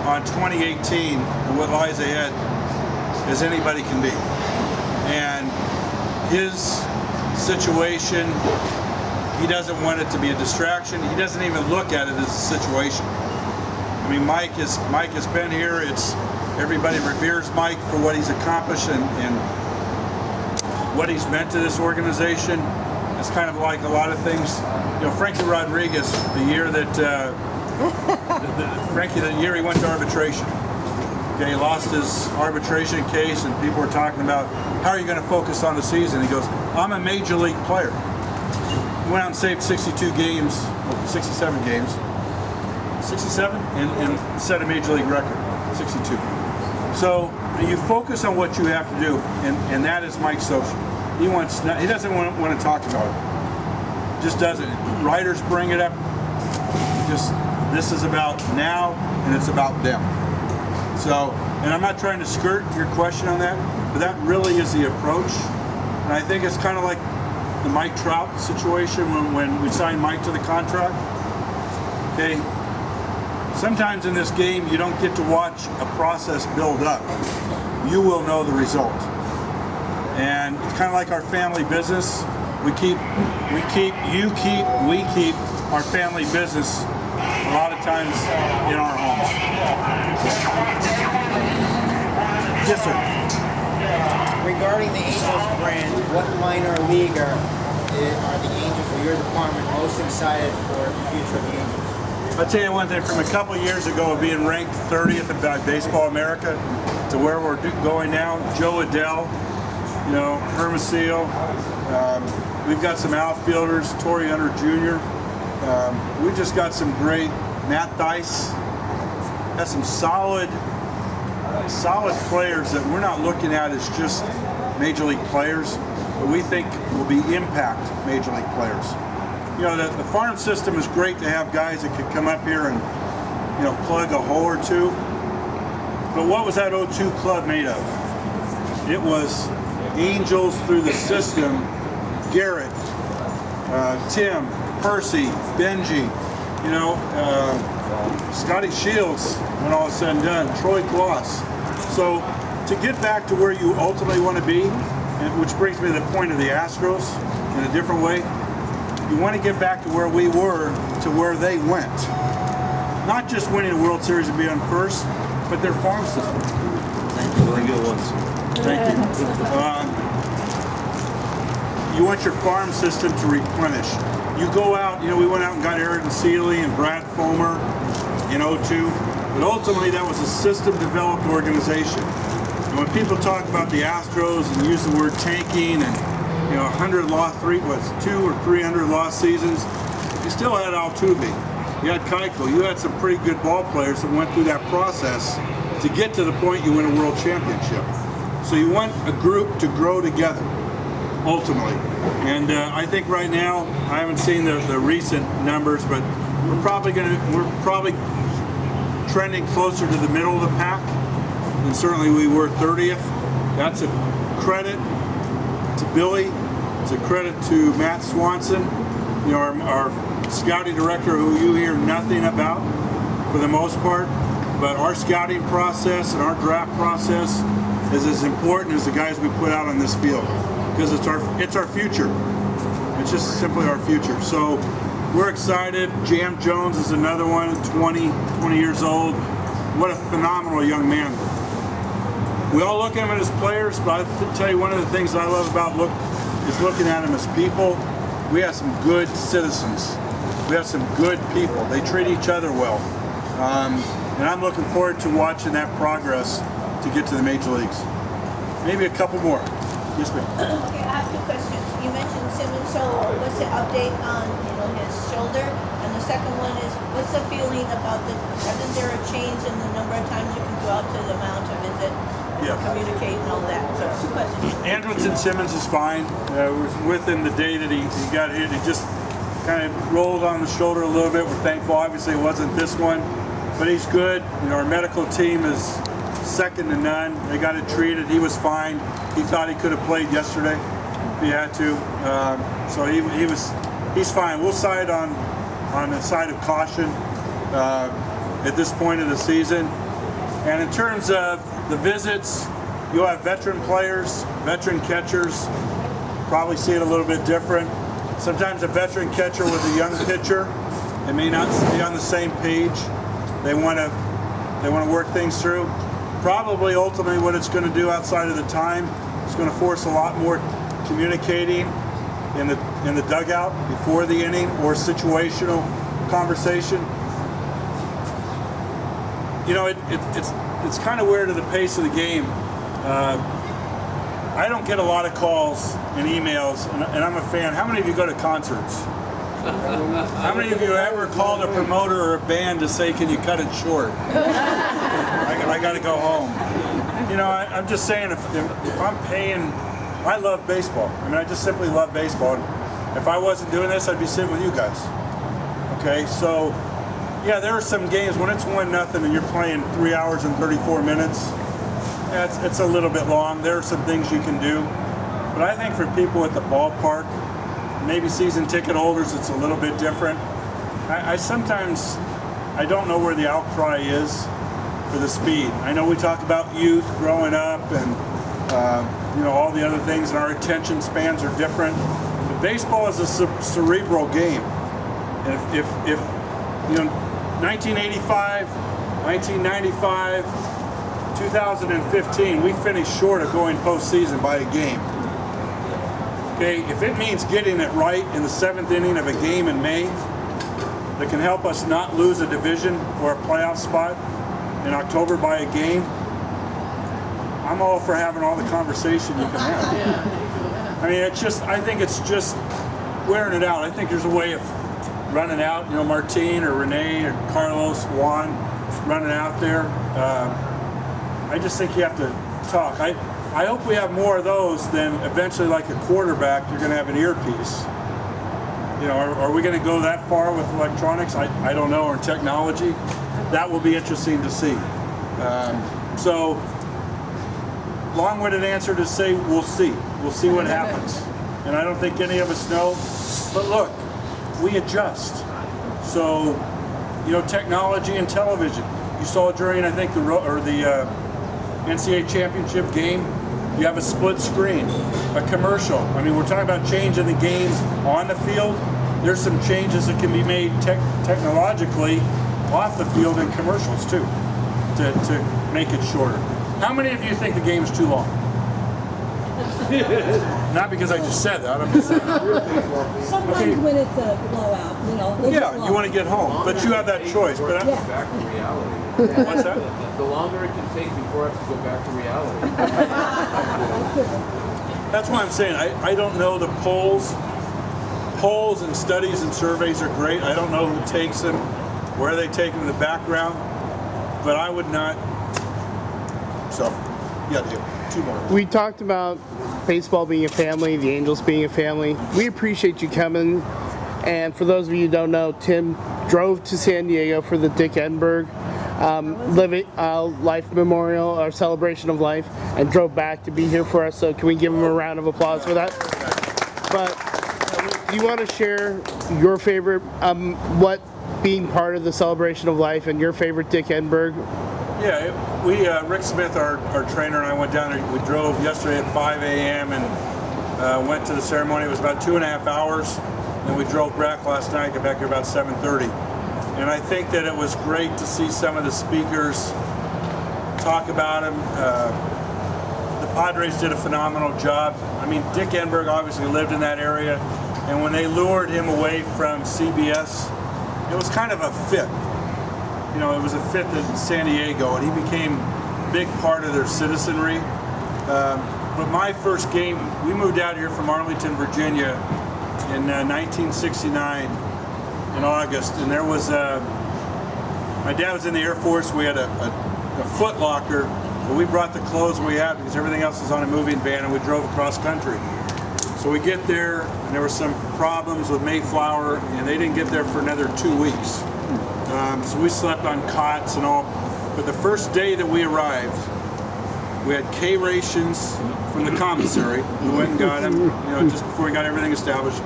on 2018 and what lies ahead as anybody can be. And his situation, he doesn't want it to be a distraction. He doesn't even look at it as a situation. I mean, Mike has been here. Everybody reveres Mike for what he's accomplished and what he's meant to this organization. It's kind of like a lot of things. Frankie Rodriguez, the year that the year he went to arbitration. Okay, he lost his arbitration case, and people were talking about, how are you going to focus on the season? He goes, I'm a major league player. He went out and saved 67 games, 67, and set a major league record, 62. So you focus on what you have to do, and that is Mike Social. He doesn't want to talk about it. Just doesn't. Writers bring it up. Just this is about now, and it's about them. So, and I'm not trying to skirt your question on that, but that really is the approach. And I think it's kind of like the Mike Trout situation when we signed Mike to the contract. Okay. Sometimes in this game, you don't get to watch a process build up. You will know the result. And it's kind of like our family business. We keep our family business a lot of times in our homes. Yes, sir. Regarding the Angels brand, what minor leaguer are the Angels or your department most excited for the future of the Angels? I'll tell you one thing, from a couple of years ago of being ranked 30th in Baseball America to where we're going now, Joe Adele, Hermosillo, we've got some outfielders, Torrey Hunter Jr., we just got some great, Matt Dice, got some solid players that we're not looking at as just major league players, but we think will be impact major league players. The farm system is great to have guys that could come up here and, plug a hole or two. But what was that 02 club made of? It was Angels through the system, Garrett, Tim, Percy, Benji, Scotty Shields, when all is said and done, Troy Gloss. So to get back to where you ultimately want to be, and which brings me to the point of the Astros in a different way, you want to get back to where we were, to where they went. Not just winning a World Series and being first, but their farm system. Really good ones. Thank you. You want your farm system to replenish. You go out, we went out and got Eric and Seeley and Brad Fulmer in 02, but ultimately that was a system-developed organization. And when people talk about the Astros and use the word tanking and 100 lost 200 or 300 lost seasons, you still had Altuve, you had Keuchel, you had some pretty good ball players that went through that process to get to the point you win a world championship. So you want a group to grow together, ultimately. And I think right now, I haven't seen the recent numbers, but we're probably trending closer to the middle of the pack than certainly we were 30th. That's a credit to Billy. It's a credit to Matt Swanson, our scouting director, who you hear nothing about for the most part. But our scouting process and our draft process is as important as the guys we put out on this field, because it's our future. It's just simply our future. So we're excited. Jam Jones is another one, 20 years old. What a phenomenal young man. We all look at him as players, but I tell you, one of the things I love about looking at them as people. We have some good citizens. We have some good people. They treat each other well. And I'm looking forward to watching that progress to get to the major leagues. Maybe a couple more. Yes, ma'am. Okay, I have two questions. You mentioned Simmons, so what's the update on his shoulder? And the second one is, what's the feeling about isn't there a change in the number of times you can go out to the mound to visit? Communicate and all that. So two questions. Andrelton Simmons is fine. Within the day that he got hit, he just kind of rolled on the shoulder a little bit. We're thankful. Obviously, it wasn't this one, but he's good. Our medical team is second to none. They got it treated. He was fine. He thought he could have played yesterday if he had to. So he's fine. We'll side on the side of caution at this point of the season. And in terms of the visits, you'll have veteran players, veteran catchers, probably see it a little bit different. Sometimes a veteran catcher with a young pitcher, they may not be on the same page. They want to work things through. Probably ultimately what it's going to do outside of the time, it's going to force a lot more communicating in the dugout before the inning, or situational conversation. It's kind of weird to the pace of the game. I don't get a lot of calls and emails, and I'm a fan. How many of you go to concerts? How many of you ever called a promoter or a band to say, can you cut it short? I got to go home. You know, I'm just saying, if I'm paying, I love baseball. I mean, I just simply love baseball. If I wasn't doing this, I'd be sitting with you guys. Okay, so yeah, there are some games when it's 1-0 and you're playing 3 hours and 34 minutes. Yeah, it's a little bit long. There are some things you can do, but I think for people at the ballpark, maybe season ticket holders, it's a little bit different. I sometimes I don't know where the outcry is for the speed. I know we talk about youth growing up and you know, all the other things, and our attention spans are different. But baseball is a cerebral game, and if you know, 1985, 1995, 2015, we finished short of going postseason by a game. Okay, if it means getting it right in the 7th inning of a game in May that can help us not lose a division or a playoff spot in October by a game, I'm all for having all the conversation you can have. I mean, it's just, I think it's just wearing it out. I think there's a way of running out, you know, Martin or Renee or Carlos, Juan, running out there. I just think you have to talk. I hope we have more of those than eventually, like a quarterback, you're going to have an earpiece. You know, are we going to go that far with electronics? I don't know, or technology. That will be interesting to see. So, long-winded answer to say we'll see. We'll see what happens. And I don't think any of us know. But look, we adjust. So, you know, technology and television. You saw during, I think, the NCAA championship game, you have a split screen, a commercial. I mean, we're talking about changing the game on the field. There's some changes that can be made technologically off the field in commercials too, to make it shorter. How many of you think the game is too long? Not because I just said that, I'm just saying. Sometimes when it's a blowout, you know. Yeah, you want to get home, but you have that choice. But back to reality. What's that? The longer it can take before I have to go back to reality. That's why I'm saying I don't know the polls. Polls and studies and surveys are great. I don't know who takes them, where they take them in the background, but I would not. So, yeah, 2 more. We talked about baseball being a family, the Angels being a family. We appreciate you coming. And for those of you who don't know, Tim drove to San Diego for the Dick Enberg Life Memorial, or Celebration of Life, and drove back to be here for us. So can we give him a round of applause for that? But do you want to share your favorite, what being part of the Celebration of Life and your favorite Dick Enberg? Yeah, Rick Smith, our trainer, and I went down there. We drove yesterday at 5 a.m. and went to the ceremony. It was about 2.5 hours. And we drove back last night, got back here about 7:30. And I think that it was great to see some of the speakers talk about him. The Padres did a phenomenal job. I mean, Dick Enberg obviously lived in that area. And when they lured him away from CBS, it was kind of a fit. You know, it was a fit in San Diego, and he became a big part of their citizenry. But my first game, we moved out here from Arlington, Virginia in 1969 in August, and there was my dad was in the Air Force. We had a Foot Locker, but we brought the clothes we had because everything else was on a moving van, and we drove across country. So we get there, and there were some problems with Mayflower, and they didn't get there for another 2 weeks. So we slept on cots and all. But the first day that we arrived, we had K rations from the commissary. We went and got them, you know, just before we got everything established.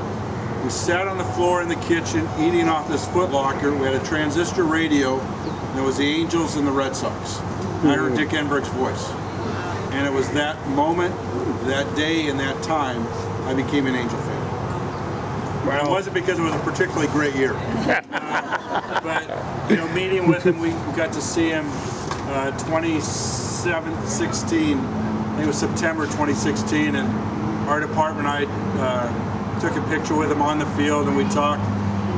We sat on the floor in the kitchen eating off this Foot Locker. We had a transistor radio, and it was the Angels and the Red Sox. I heard Dick Enberg's voice. And it was that moment, that day, and that time, I became an Angel fan. Well, it wasn't because it was a particularly great year. But, you know, meeting with him, we got to see him 2016, I think it was September 2016, and our department and I took a picture with him on the field, and we talked.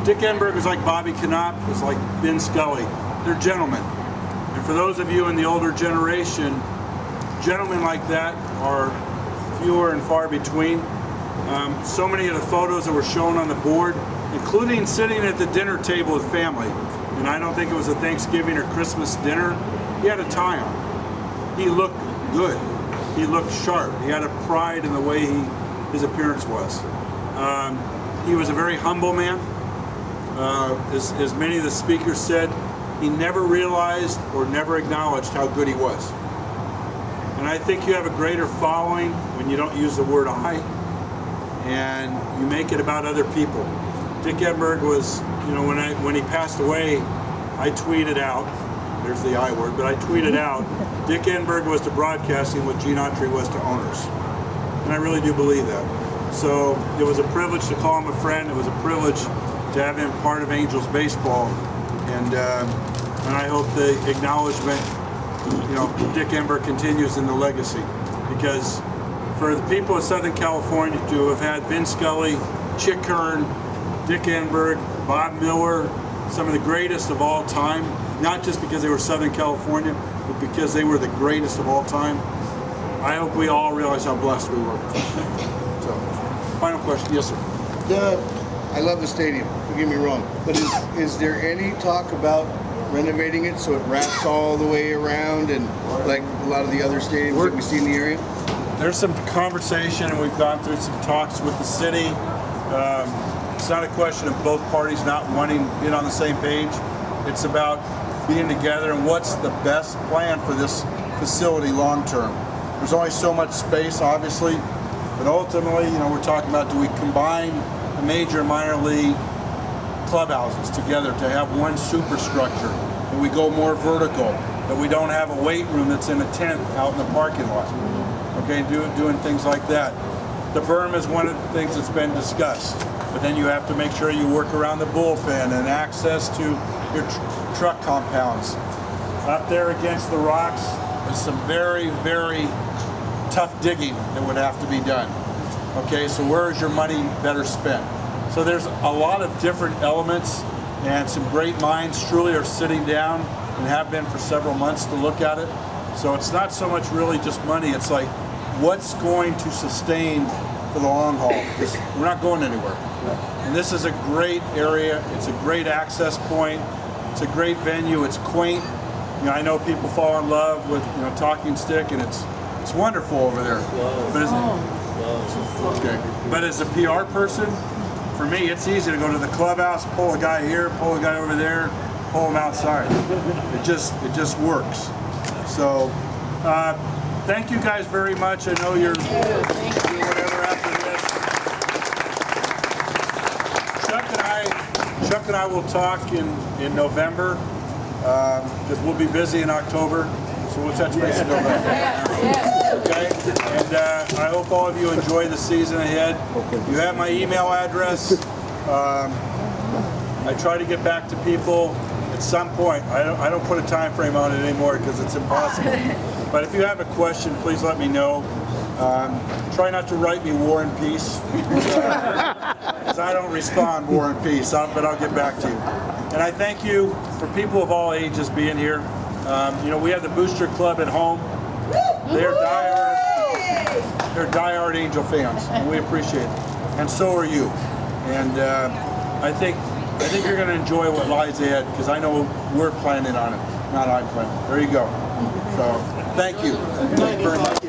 Dick Enberg was like Bobby Knopp, was like Vin Scully. They're gentlemen. And for those of you in the older generation, gentlemen like that are fewer and far between. So many of the photos that were shown on the board, including sitting at the dinner table with family, and I don't think it was a Thanksgiving or Christmas dinner, he had a tie on. he looked good. He looked sharp. He had a pride in the way his appearance was. He was a very humble man. As many of the speakers said, he never realized or never acknowledged how good he was. And I think you have a greater following when you don't use the word I, and you make it about other people. Dick Enberg was, you know, when he passed away, I tweeted out, there's the I word, but I tweeted out, Dick Enberg was to broadcasting what Gene Autry was to owners. And I really do believe that. So it was a privilege to call him a friend. It was a privilege to have him part of Angels baseball. And I hope the acknowledgement, you know, Dick Enberg continues in the legacy. Because for the people of Southern California to have had Vin Scully, Chick Hearn, Dick Enberg, Bob Miller, some of the greatest of all time, not just because they were Southern California, but because they were the greatest of all time. I hope we all realize how blessed we were. So, final question. Yes, sir. I love the stadium, don't get me wrong, but is there any talk about renovating it so it wraps all the way around and like a lot of the other stadiums that we see in the area? There's some conversation, and we've gone through some talks with the city. It's not a question of both parties not wanting to get on the same page. It's about being together and what's the best plan for this facility long term. There's only so much space, obviously, but ultimately, you know, we're talking about, do we combine the major and minor league clubhouses together to have one superstructure? Do we go more vertical? That we don't have a weight room that's in a tent out in the parking lot? Okay, doing things like that. The berm is one of the things that's been discussed, but then you have to make sure you work around the bullpen and access to your truck compounds. Up there against the rocks is some very, very tough digging that would have to be done. Okay, so where is your money better spent? So there's a lot of different elements, and some great minds truly are sitting down and have been for several months to look at it. So it's not so much really just money, it's like what's going to sustain for the long haul, because we're not going anywhere. And this is a great area, it's a great access point, it's a great venue, it's quaint. You know, I know people fall in love with, you know, Talking Stick, and it's wonderful over there. But as a PR person, for me, it's easy to go to the clubhouse, pull a guy here, pull a guy over there, pull him outside. It just works. So, thank you guys very much. I know you're doing whatever after this. Chuck and I will talk in November, because we'll be busy in October. So we'll touch base in November. Okay? And I hope all of you enjoy the season ahead. You have my email address. I try to get back to people at some point. I don't put a time frame on it anymore because it's impossible. But if you have a question, please let me know. Try not to write me War and Peace, because I don't respond War and Peace, but I'll get back to you. And I thank you for people of all ages being here. You know, we have the Booster Club at home. They're diehard Angel fans, and we appreciate it. And so are you. And I think you're going to enjoy what lies ahead, because I know we're planning on it, not I'm planning. There you go. So, thank you. Thank you very much.